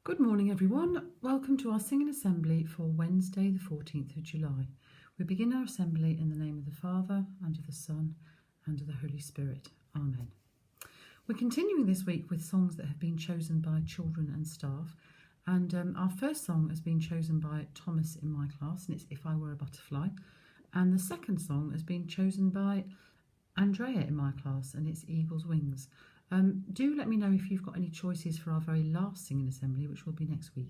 Good morning, everyone. Welcome to our singing assembly for Wednesday, the 14th of July. We begin our assembly in the name of the Father, and of the Son, and of the Holy Spirit. Amen. We're continuing this week with songs that have been chosen by children and staff. And our first song has been chosen by Thomas in my class, and it's If I Were a Butterfly. And the second song has been chosen by Andrea in my class, and it's Eagle's Wings. Do let me know if you've got any choices for our very last singing assembly, which will be next week.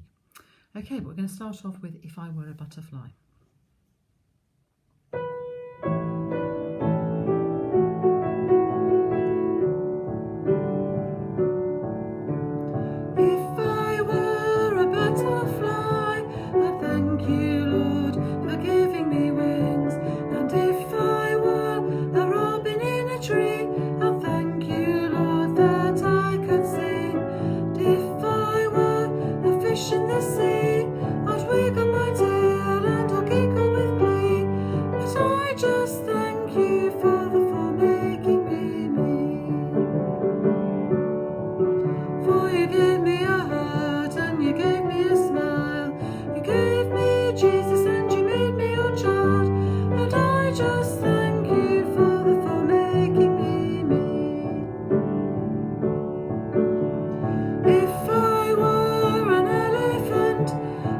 Okay, but we're going to start off with If I Were a Butterfly. If I were a butterfly, I'd thank you, Lord, for giving me wings. And if I were a robin in a tree, I'd thank you, Lord, that I could sing. And if I were a fish in the sea, I'd wiggle my tail and I'll giggle with glee. But I just thank you, Father, for making me me. For you gave me a heart and you gave me a smile. You gave me Jesus and you made me your child. And I just thank you, Father, for making me me. If I were an elephant,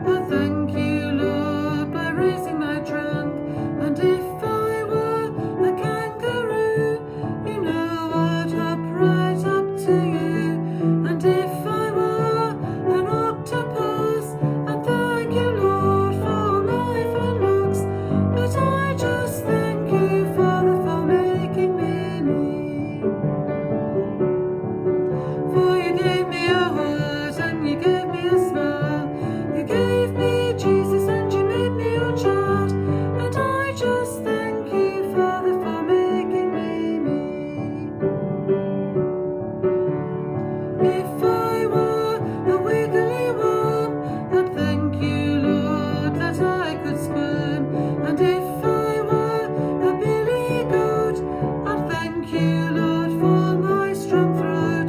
I'd thank you, Lord, by raising my trunk. And if I were a kangaroo, you know I'd hop right up to you. And if I were an octopus, I'd thank you, Lord, for my fun looks. But I just thank you, Father, for making me me. For you gave me a heart and you gave me a smile. You gave me Jesus and you made me your child. And I just thank you, Father, for making me me. If I were a wiggly worm, I'd thank you, Lord, that I could squirm. And if I were a billy goat, I'd thank you, Lord, for my strong throat.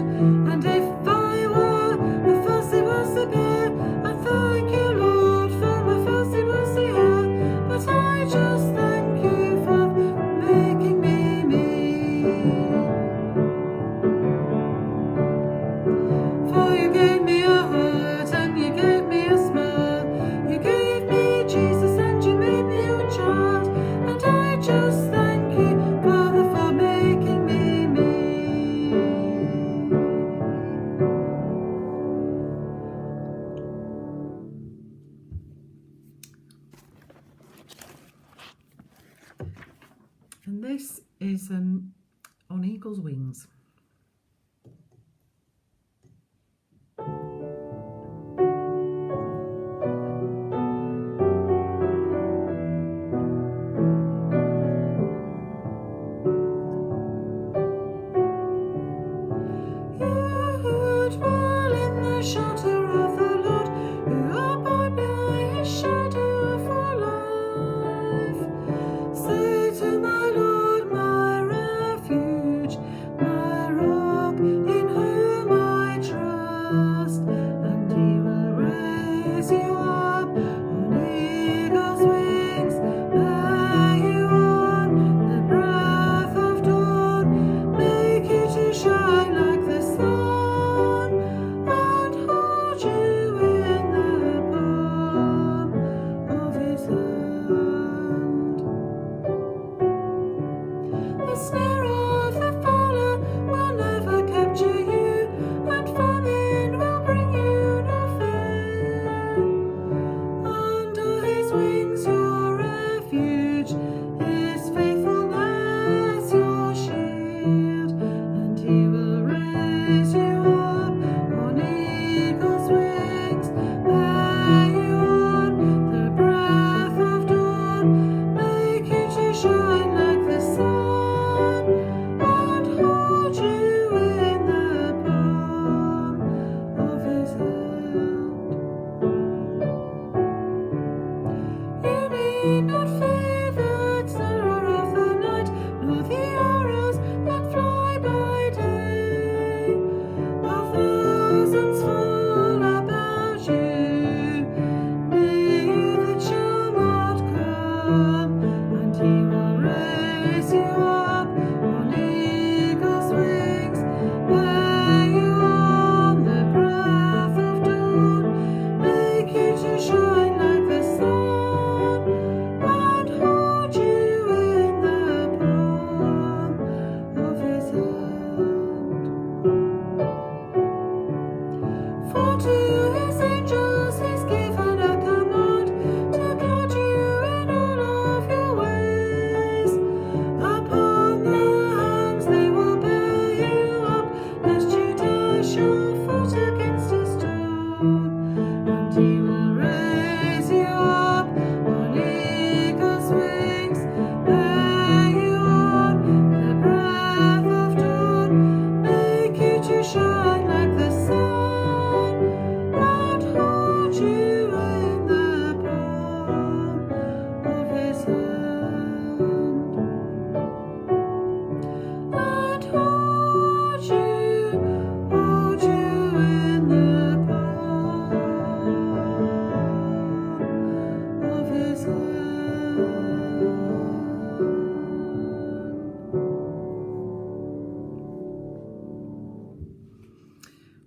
And if I were a fuzzy wuzzy bear, I'd thank you, Lord, for my fuzzy wuzzy hair. But I just thank you for making me me. For you gave me a heart and you gave me a smile. You gave me Jesus and you made me your child. And I just thank you, Father, for making me me. And this is on Eagle's Wings. You dwell in the shelter of the Lord, you abide behind his shadow for life. Say to my Lord, my refuge, my rock, in whom I trust, and he will raise you up on eagle's wings, bear you on the breath of dawn, make you to shine like the sun, and hold you in the palm of his hand. The snare of the fowler will never capture you, and famine will bring you no fear. Under his wings your refuge, his faithfulness your shield, and he will raise you up on eagle's wings, bear you on the breath of dawn, make you to shine like the sun,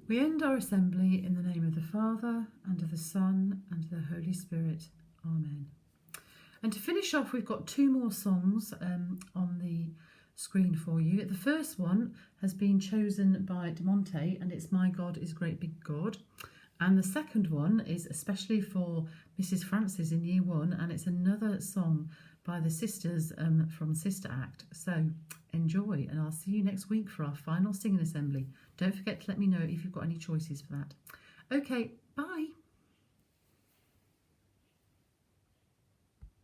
We end our assembly in the name of the Father, and of the Son, and of the Holy Spirit. Amen. And to finish off, we've got two more songs on the screen for you. The first one has been chosen by De Monte, and it's My God is Great Big God. And the second one is especially for Mrs. Francis in Year 1, and it's another song by the sisters from Sister Act. So enjoy, and I'll see you next week for our final singing assembly. Don't forget to let me know if you've got any choices for that. Okay, bye.